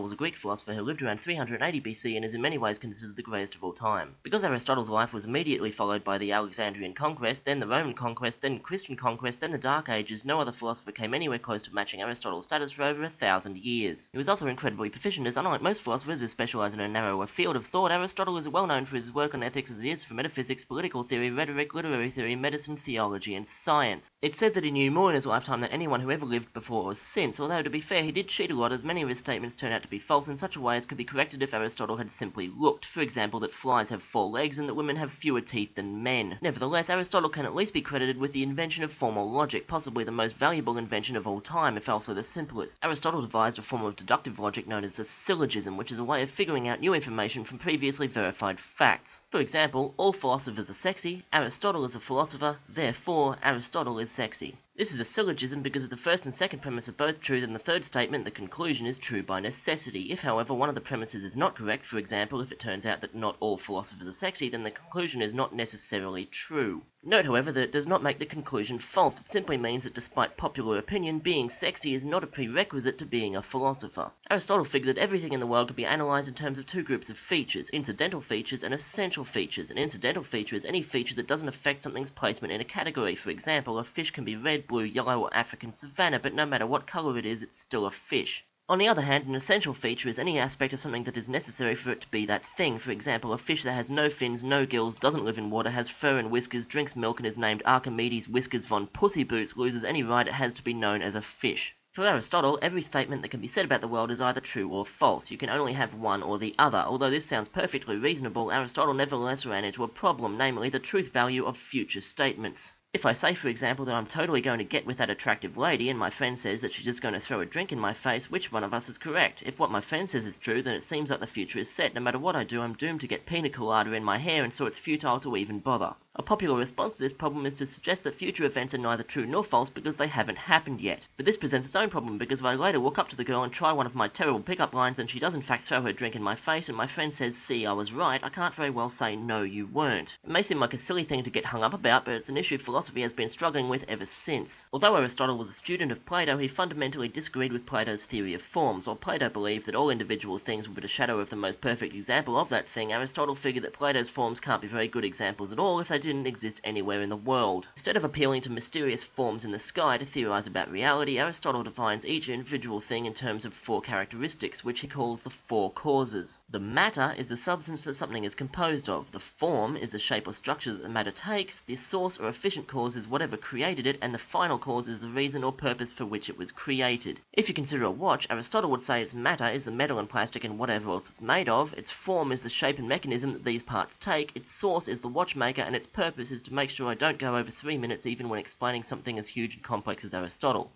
was a Greek philosopher who lived around 380 BC and is in many ways considered the greatest of all time. Because Aristotle's life was immediately followed by the Alexandrian conquest, then the Roman conquest, then Christian conquest, then the Dark Ages, no other philosopher came anywhere close to matching Aristotle's status for over 1,000 years. He was also incredibly proficient, as unlike most philosophers who specialize in a narrower field of thought, Aristotle is well known for his work on ethics as he is for metaphysics, political theory, rhetoric, literary theory, medicine, theology, and science. It's said that he knew more in his lifetime than anyone who ever lived before or since, although to be fair, he did cheat a lot, as many of his statements turn out to be false in such a way as could be corrected if Aristotle had simply looked. For example, that flies have 4 legs and that women have fewer teeth than men. Nevertheless, Aristotle can at least be credited with the invention of formal logic, possibly the most valuable invention of all time, if also the simplest. Aristotle devised a form of deductive logic known as the syllogism, which is a way of figuring out new information from previously verified facts. For example, all philosophers are sexy, Aristotle is a philosopher, therefore Aristotle is sexy. This is a syllogism because if the first and second premise are both true, then the third statement, the conclusion, is true by necessity. If, however, one of the premises is not correct, for example, if it turns out that not all philosophers are sexy, then the conclusion is not necessarily true. Note, however, that it does not make the conclusion false. It simply means that despite popular opinion, being sexy is not a prerequisite to being a philosopher. Aristotle figured that everything in the world could be analysed in terms of 2 groups of features, incidental features and essential features. An incidental feature is any feature that doesn't affect something's placement in a category. For example, a fish can be red, blue, yellow, or African savanna, but no matter what colour it is, it's still a fish. On the other hand, an essential feature is any aspect of something that is necessary for it to be that thing. For example, a fish that has no fins, no gills, doesn't live in water, has fur and whiskers, drinks milk and is named Archimedes Whiskers von Pussy Boots loses any right it has to be known as a fish. For Aristotle, every statement that can be said about the world is either true or false. You can only have one or the other. Although this sounds perfectly reasonable, Aristotle nevertheless ran into a problem, namely the truth value of future statements. If I say, for example, that I'm totally going to get with that attractive lady, and my friend says that she's just going to throw a drink in my face, which one of us is correct? If what my friend says is true, then it seems like the future is set. No matter what I do, I'm doomed to get pina colada in my hair, and so it's futile to even bother. A popular response to this problem is to suggest that future events are neither true nor false because they haven't happened yet. But this presents its own problem, because if I later walk up to the girl and try one of my terrible pickup lines and she does in fact throw her drink in my face and my friend says, "See, I was right," I can't very well say, "No, you weren't." It may seem like a silly thing to get hung up about, but it's an issue philosophy has been struggling with ever since. Although Aristotle was a student of Plato, he fundamentally disagreed with Plato's theory of forms. While Plato believed that all individual things were but a shadow of the most perfect example of that thing, Aristotle figured that Plato's forms can't be very good examples at all if they didn't exist anywhere in the world. Instead of appealing to mysterious forms in the sky to theorize about reality, Aristotle defines each individual thing in terms of 4 characteristics, which he calls the 4 causes. The matter is the substance that something is composed of. The form is the shape or structure that the matter takes. The source or efficient cause is whatever created it, and the final cause is the reason or purpose for which it was created. If you consider a watch, Aristotle would say its matter is the metal and plastic and whatever else it's made of, its form is the shape and mechanism that these parts take, its source is the watchmaker, and its purpose is to make sure I don't go over 3 minutes even when explaining something as huge and complex as Aristotle.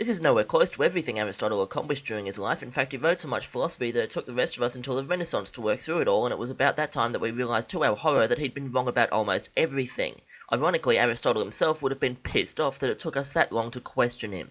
This is nowhere close to everything Aristotle accomplished during his life. In fact, he wrote so much philosophy that it took the rest of us until the Renaissance to work through it all, and it was about that time that we realised to our horror that he'd been wrong about almost everything. Ironically, Aristotle himself would have been pissed off that it took us that long to question him.